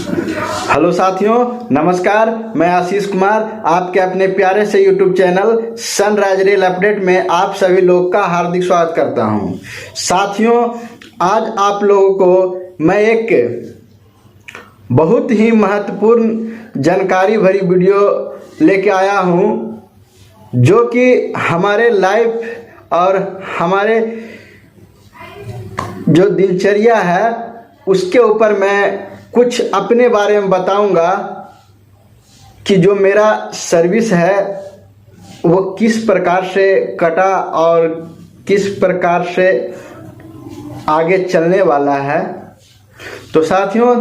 Hello साथियों, नमस्कार। मैं आशीष कुमार आपके अपने प्यारे से YouTube channel sunrise rail update में आप सभी लोग का हार्दिक स्वागत करता हूं। साथियों, आज आप लोगों को मैं एक बहुत ही महत्वपूर्ण जानकारी भरी वीडियो लेके आया हूं, जो कि हमारे लाइफ और हमारे जो दिनचर्या है उसके ऊपर मैं कुछ अपने बारे में बताऊंगा कि जो मेरा सर्विस है वो किस प्रकार से कटा और किस प्रकार से आगे चलने वाला है। तो साथियों,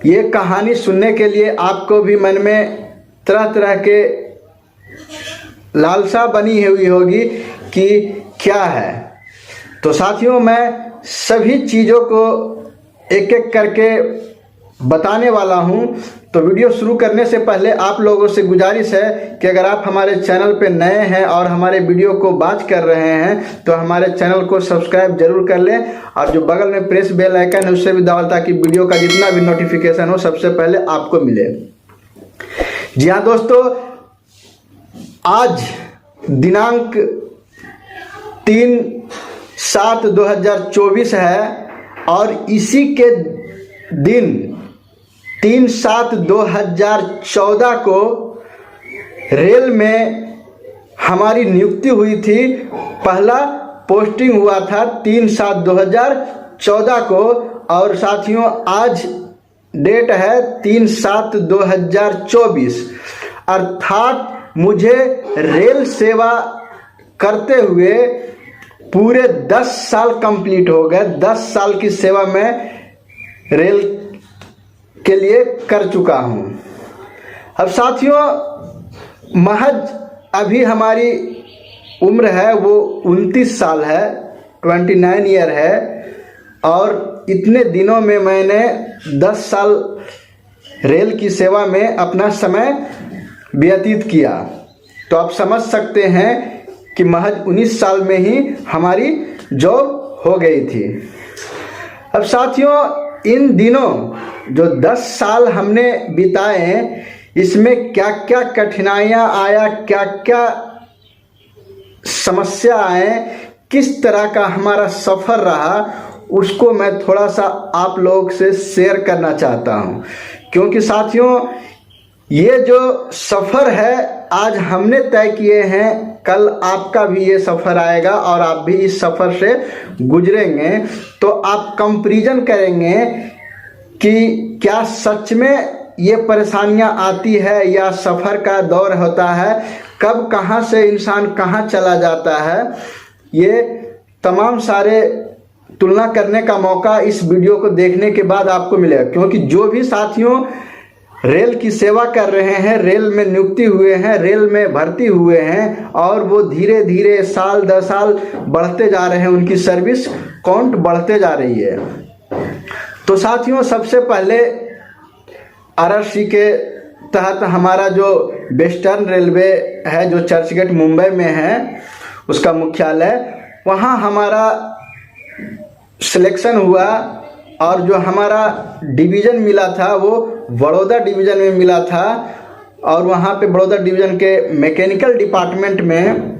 ये कहानी सुनने के लिए आपको भी मन में तरह तरह के लालसा बनी हुई होगी कि क्या है। तो साथियों, मैं सभी चीज़ों को एक एक करके बताने वाला हूं। तो वीडियो शुरू करने से पहले आप लोगों से गुजारिश है कि अगर आप हमारे चैनल पे नए हैं और हमारे वीडियो को वॉच कर रहे हैं तो हमारे चैनल को सब्सक्राइब जरूर कर लें और जो बगल में प्रेस बेल आइकन है उससे भी दबाएं ताकि वीडियो का जितना भी नोटिफिकेशन हो सबसे पहले आपको मिले। जी हाँ दोस्तों, आज दिनांक 3/7/2024 है और इसी के दिन 3/7/2014 को रेल में हमारी नियुक्ति हुई थी। पहला पोस्टिंग हुआ था 3/7/2014 को और साथियों आज डेट है 3/7/2024, अर्थात मुझे रेल सेवा करते हुए पूरे 10 साल कंप्लीट हो गए। 10 साल की सेवा में रेल के लिए कर चुका हूं। अब साथियों, महज अभी हमारी उम्र है वो 29 साल है, 29 ईयर है और इतने दिनों में मैंने 10 साल रेल की सेवा में अपना समय व्यतीत किया। तो आप समझ सकते हैं कि महज 19 साल में ही हमारी जॉब हो गई थी। अब साथियों, इन दिनों जो 10 साल हमने बिताए इसमें क्या क्या कठिनाइयाँ आया, क्या क्या समस्या आए, किस तरह का हमारा सफ़र रहा, उसको मैं थोड़ा सा आप लोग से शेयर करना चाहता हूँ। क्योंकि साथियों, ये जो सफ़र है आज हमने तय किए हैं, कल आपका भी ये सफ़र आएगा और आप भी इस सफ़र से गुजरेंगे। तो आप कंपैरिजन करेंगे कि क्या सच में ये परेशानियां आती है या सफ़र का दौर होता है, कब कहाँ से इंसान कहाँ चला जाता है, ये तमाम सारे तुलना करने का मौका इस वीडियो को देखने के बाद आपको मिलेगा। क्योंकि जो भी साथियों रेल की सेवा कर रहे हैं, रेल में नियुक्ति हुए हैं, रेल में भर्ती हुए हैं और वो धीरे धीरे साल 10 साल बढ़ते जा रहे हैं, उनकी सर्विस काउंट बढ़ते जा रही है। तो साथियों, सबसे पहले आरआरसी के तहत हमारा जो वेस्टर्न रेलवे है जो चर्चगेट मुंबई में है उसका मुख्यालय, वहाँ हमारा सिलेक्शन हुआ और जो हमारा डिवीज़न मिला था वो बड़ौदा डिवीज़न में मिला था। और वहाँ पे बड़ौदा डिवीज़न के मैकेनिकल डिपार्टमेंट में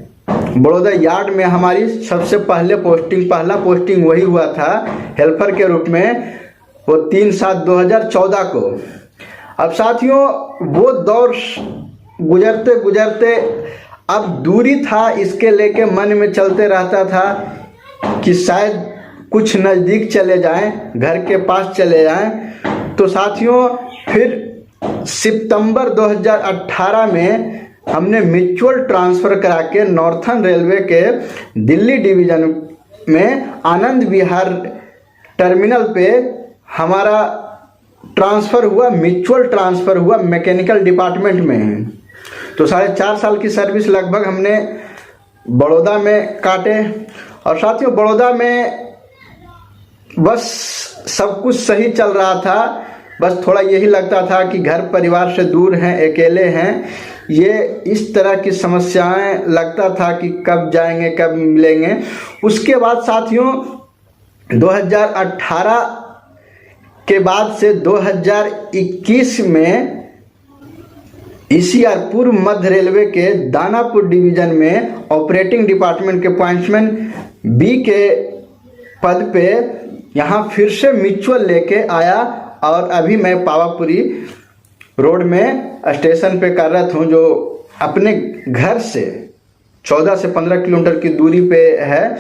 बड़ौदा यार्ड में हमारी सबसे पहला पोस्टिंग वही हुआ था हेल्पर के रूप में, वो 3/7/2014 को। अब साथियों, वो दौर गुजरते गुजरते अब दूरी था, इसके लेके मन में चलते रहता था कि शायद कुछ नज़दीक चले जाएं, घर के पास चले जाएं। तो साथियों, फिर सितंबर 2018 में हमने म्यूचुअल ट्रांसफ़र करा के नॉर्थर्न रेलवे के दिल्ली डिवीज़न में आनंद विहार टर्मिनल पे हमारा ट्रांसफ़र हुआ, म्यूचुअल ट्रांसफ़र हुआ मैकेनिकल डिपार्टमेंट में। तो 4.5 साल की सर्विस लगभग हमने बड़ौदा में काटे। और साथियों, बड़ौदा में बस सब कुछ सही चल रहा था, बस थोड़ा यही लगता था कि घर परिवार से दूर हैं, अकेले हैं, ये इस तरह की समस्याएं लगता था कि कब जाएंगे, कब मिलेंगे। उसके बाद साथियों 2018 के बाद से 2021 में ईसीआर पूर्व मध्य रेलवे के दानापुर डिवीजन में ऑपरेटिंग डिपार्टमेंट के पॉइंट्समैन बी के पद पे यहाँ फिर से म्यूचुअल लेके आया और अभी मैं पावापुरी रोड में स्टेशन पे कार्यरत हूँ, जो अपने घर से 14 से 15 किलोमीटर की दूरी पे है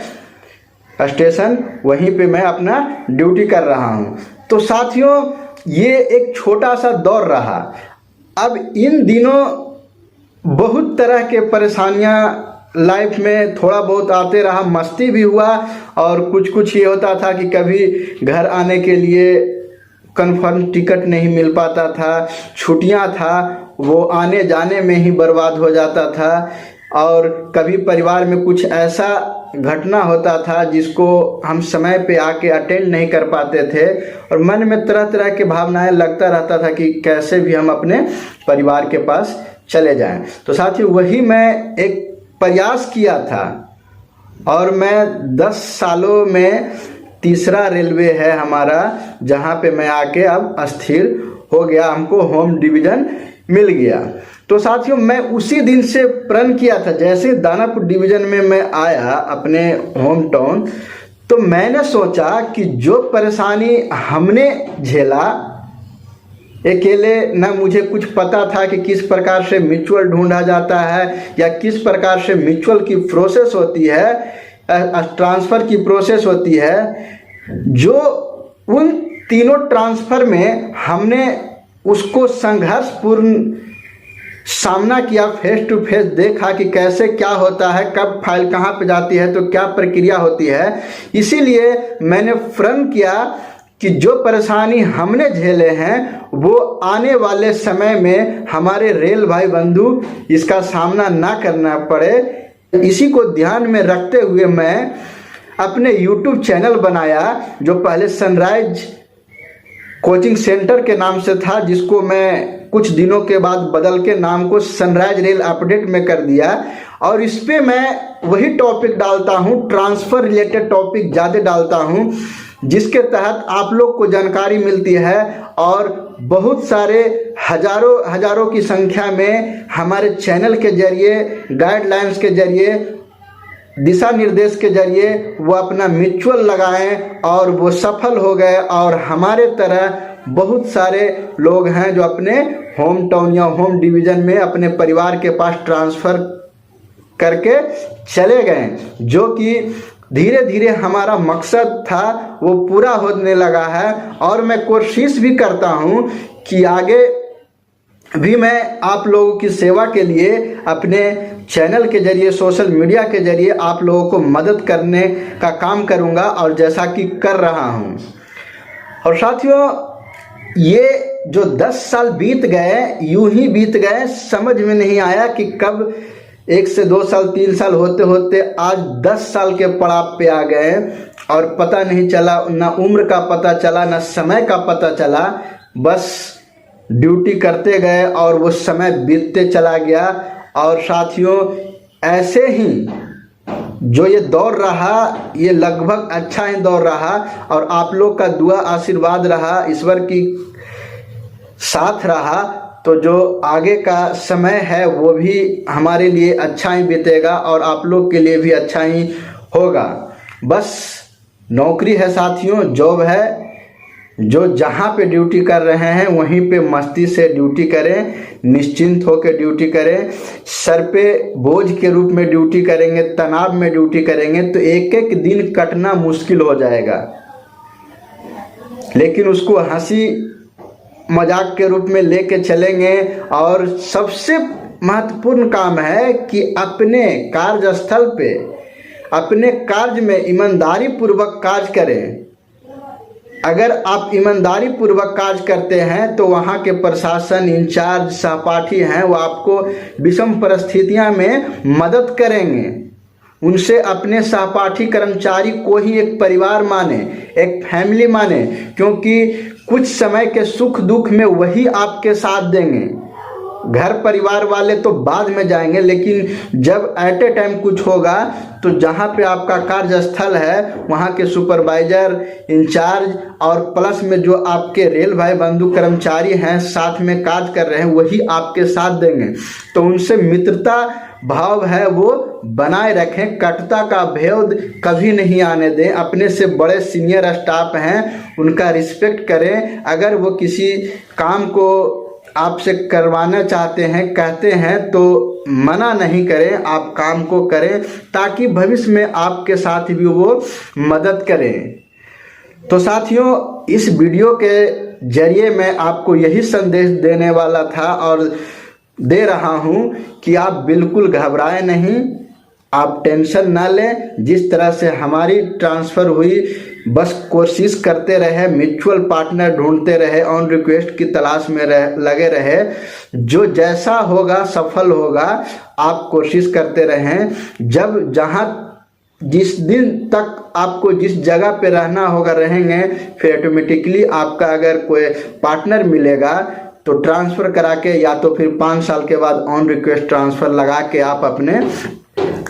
स्टेशन। वहीं पे मैं अपना ड्यूटी कर रहा हूँ। तो साथियों, ये एक छोटा सा दौर रहा। अब इन दिनों बहुत तरह के परेशानियाँ लाइफ में थोड़ा बहुत आते रहा, मस्ती भी हुआ और कुछ ये होता था कि कभी घर आने के लिए कन्फर्म टिकट नहीं मिल पाता था, छुट्टियां था वो आने जाने में ही बर्बाद हो जाता था, और कभी परिवार में कुछ ऐसा घटना होता था जिसको हम समय पे आके अटेंड नहीं कर पाते थे और मन में तरह तरह के भावनाएं लगता रहता था कि कैसे भी हम अपने परिवार के पास चले जाएं। तो साथियों, वही मैं एक प्रयास किया था और मैं 10 सालों में तीसरा रेलवे है हमारा, जहाँ पे मैं आके अब स्थिर हो गया, हमको होम डिवीजन मिल गया। तो साथियों, मैं उसी दिन से प्रण किया था, जैसे दानापुर डिवीजन में मैं आया अपने होम टाउन, तो मैंने सोचा कि जो परेशानी हमने झेला अकेले, ना मुझे कुछ पता था कि किस प्रकार से म्यूचुअल ढूंढा जाता है या किस प्रकार से म्यूचुअल की प्रोसेस होती है, ट्रांसफ़र की प्रोसेस होती है। जो उन तीनों ट्रांसफ़र में हमने उसको संघर्षपूर्ण सामना किया, फेस टू फेस देखा कि कैसे क्या होता है, कब फाइल कहाँ पे जाती है, तो क्या प्रक्रिया होती है। इसीलिए मैंने प्रण किया कि जो परेशानी हमने झेले हैं वो आने वाले समय में हमारे रेल भाई बंधु इसका सामना ना करना पड़े। इसी को ध्यान में रखते हुए मैं अपने YouTube चैनल बनाया, जो पहले सनराइज कोचिंग सेंटर के नाम से था, जिसको मैं कुछ दिनों के बाद बदल के नाम को सनराइज रेल अपडेट में कर दिया। और इस पे मैं वही टॉपिक डालता हूँ, ट्रांसफ़र रिलेटेड टॉपिक ज़्यादा डालता हूँ, जिसके तहत आप लोग को जानकारी मिलती है और बहुत सारे हजारों की संख्या में हमारे चैनल के जरिए, गाइडलाइंस के जरिए, दिशा निर्देश के जरिए वो अपना म्यूचुअल लगाएं और वो सफल हो गए। और हमारे तरह बहुत सारे लोग हैं जो अपने होम टाउन या होम डिवीज़न में अपने परिवार के पास ट्रांसफ़र करके चले गए, जो कि धीरे धीरे हमारा मकसद था वो पूरा होने लगा है। और मैं कोशिश भी करता हूँ कि आगे भी मैं आप लोगों की सेवा के लिए अपने चैनल के जरिए, सोशल मीडिया के जरिए आप लोगों को मदद करने का काम करूँगा, और जैसा कि कर रहा हूँ। और साथियों, ये जो 10 साल बीत गए, यूं ही बीत गए, समझ में नहीं आया कि कब 1 से 2 साल 3 साल होते होते आज 10 साल के पड़ाव पे आ गए और पता नहीं चला, ना उम्र का पता चला, ना समय का पता चला। बस ड्यूटी करते गए और वो समय बीतते चला गया। और साथियों, ऐसे ही जो ये दौर रहा, ये लगभग अच्छा ही दौर रहा और आप लोग का दुआ आशीर्वाद रहा, ईश्वर की साथ रहा, तो जो आगे का समय है वो भी हमारे लिए अच्छा ही बीतेगा और आप लोग के लिए भी अच्छा ही होगा। बस नौकरी है साथियों, जॉब है, जो जहाँ पे ड्यूटी कर रहे हैं वहीं पे मस्ती से ड्यूटी करें, निश्चिंत होकर ड्यूटी करें। सर पे बोझ के रूप में ड्यूटी करेंगे, तनाव में ड्यूटी करेंगे तो एक एक दिन कटना मुश्किल हो जाएगा, लेकिन उसको हंसी मजाक के रूप में लेके चलेंगे। और सबसे महत्वपूर्ण काम है कि अपने कार्यस्थल पे, अपने कार्य में ईमानदारी पूर्वक कार्य करें। अगर आप ईमानदारी पूर्वक कार्य करते हैं तो वहाँ के प्रशासन, इंचार्ज, सहपाठी हैं, वो आपको विषम परिस्थितियाँ में मदद करेंगे। उनसे अपने सहपाठी कर्मचारी को ही एक परिवार माने, एक फैमिली माने, क्योंकि कुछ समय के सुख दुख में वही आपके साथ देंगे। घर परिवार वाले तो बाद में जाएंगे, लेकिन जब एट ए टाइम कुछ होगा तो जहाँ पे आपका कार्यस्थल है वहाँ के सुपरवाइजर, इंचार्ज और प्लस में जो आपके रेल भाई बंधु कर्मचारी हैं साथ में कार्य कर रहे हैं वही आपके साथ देंगे। तो उनसे मित्रता भाव है वो बनाए रखें, कटुता का भेद कभी नहीं आने दें। अपने से बड़े सीनियर स्टाफ हैं उनका रिस्पेक्ट करें। अगर वो किसी काम को आपसे करवाना चाहते हैं, कहते हैं तो मना नहीं करें, आप काम को करें ताकि भविष्य में आपके साथ भी वो मदद करें। तो साथियों, इस वीडियो के जरिए मैं आपको यही संदेश देने वाला था और दे रहा हूं कि आप बिल्कुल घबराएं नहीं, आप टेंशन ना लें। जिस तरह से हमारी ट्रांसफ़र हुई, बस कोशिश करते रहे, म्यूचुअल पार्टनर ढूंढते रहे, ऑन रिक्वेस्ट की तलाश में लगे रहे। जो जैसा होगा सफल होगा, आप कोशिश करते रहें। जब जहाँ जिस दिन तक आपको जिस जगह पे रहना होगा रहेंगे, फिर ऑटोमेटिकली आपका अगर कोई पार्टनर मिलेगा तो ट्रांसफ़र करा के या तो फिर 5 साल के बाद ऑन रिक्वेस्ट ट्रांसफ़र लगा के आप अपने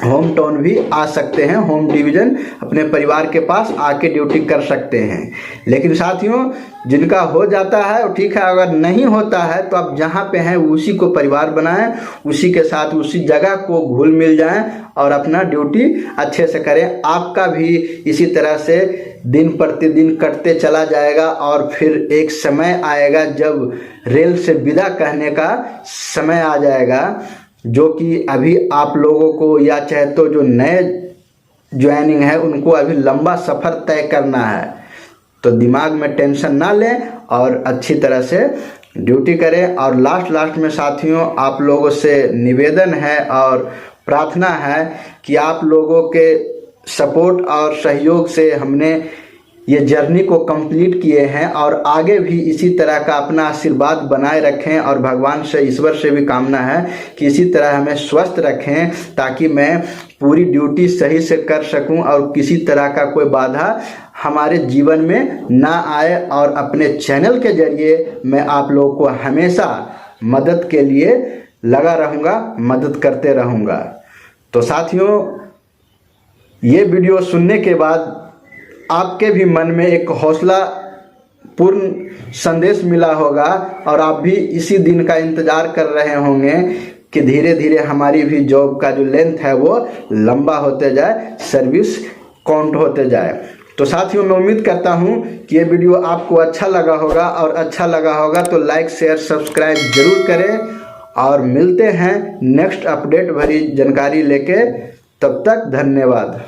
होम टाउन भी आ सकते हैं, होम डिवीज़न अपने परिवार के पास आके ड्यूटी कर सकते हैं। लेकिन साथियों, जिनका हो जाता है वो ठीक है, अगर नहीं होता है तो आप जहाँ पे हैं उसी को परिवार बनाएं, उसी के साथ उसी जगह को घुल मिल जाएं और अपना ड्यूटी अच्छे से करें। आपका भी इसी तरह से दिन प्रतिदिन कटते चला जाएगा और फिर एक समय आएगा जब रेल से विदा कहने का समय आ जाएगा, जो कि अभी आप लोगों को या चाहे तो जो नए ज्वाइनिंग है उनको अभी लंबा सफ़र तय करना है। तो दिमाग में टेंशन ना लें और अच्छी तरह से ड्यूटी करें। और लास्ट में साथियों, आप लोगों से निवेदन है और प्रार्थना है कि आप लोगों के सपोर्ट और सहयोग से हमने ये जर्नी को कंप्लीट किए हैं और आगे भी इसी तरह का अपना आशीर्वाद बनाए रखें। और भगवान से, ईश्वर से भी कामना है कि इसी तरह हमें स्वस्थ रखें ताकि मैं पूरी ड्यूटी सही से कर सकूं और किसी तरह का कोई बाधा हमारे जीवन में ना आए। और अपने चैनल के जरिए मैं आप लोगों को हमेशा मदद के लिए लगा रहूँगा, मदद करते रहूँगा। तो साथियों, ये वीडियो सुनने के बाद आपके भी मन में एक हौसला पूर्ण संदेश मिला होगा और आप भी इसी दिन का इंतज़ार कर रहे होंगे कि धीरे धीरे हमारी भी जॉब का जो लेंथ है वो लंबा होते जाए, सर्विस काउंट होते जाए। तो साथियों, मैं उम्मीद करता हूँ कि ये वीडियो आपको अच्छा लगा होगा और अच्छा लगा होगा तो लाइक शेयर सब्सक्राइब जरूर करें और मिलते हैं नेक्स्ट अपडेट भरी जानकारी लेके। तब तक धन्यवाद।